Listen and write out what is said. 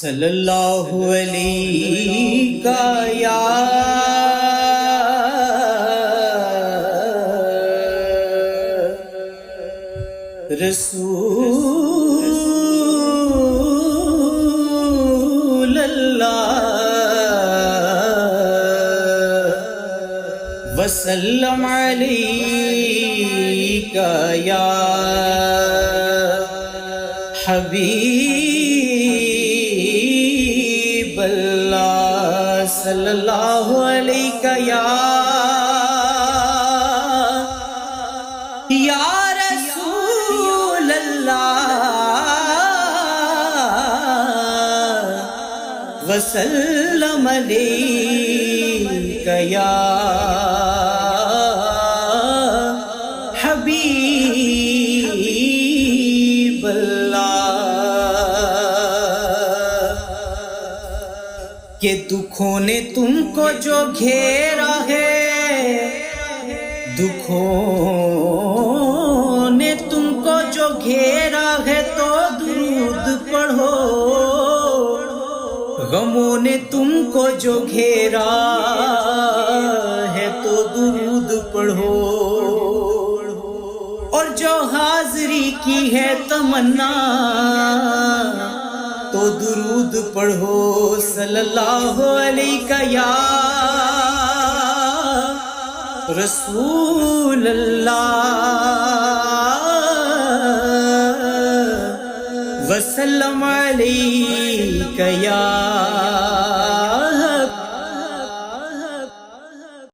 صلی اللہ علیہ یا رسول اللہ وسلم علیک یا حبیب اللہ صلی اللہ علیہ یا رسول اللہ وسلم علیک یا حبیب کہ دکھوں نے تم کو جو گھیرا ہے، دکھوں نے تم کو جو گھیرا ہے تو درود پڑھو، غموں نے تم کو جو گھیرا ہے تو درود پڑھو، اور جو حاضری کی ہے تمنا تو درود پڑھو صلی اللہ علیہ یا رسول اللہ وسلم علیہ یا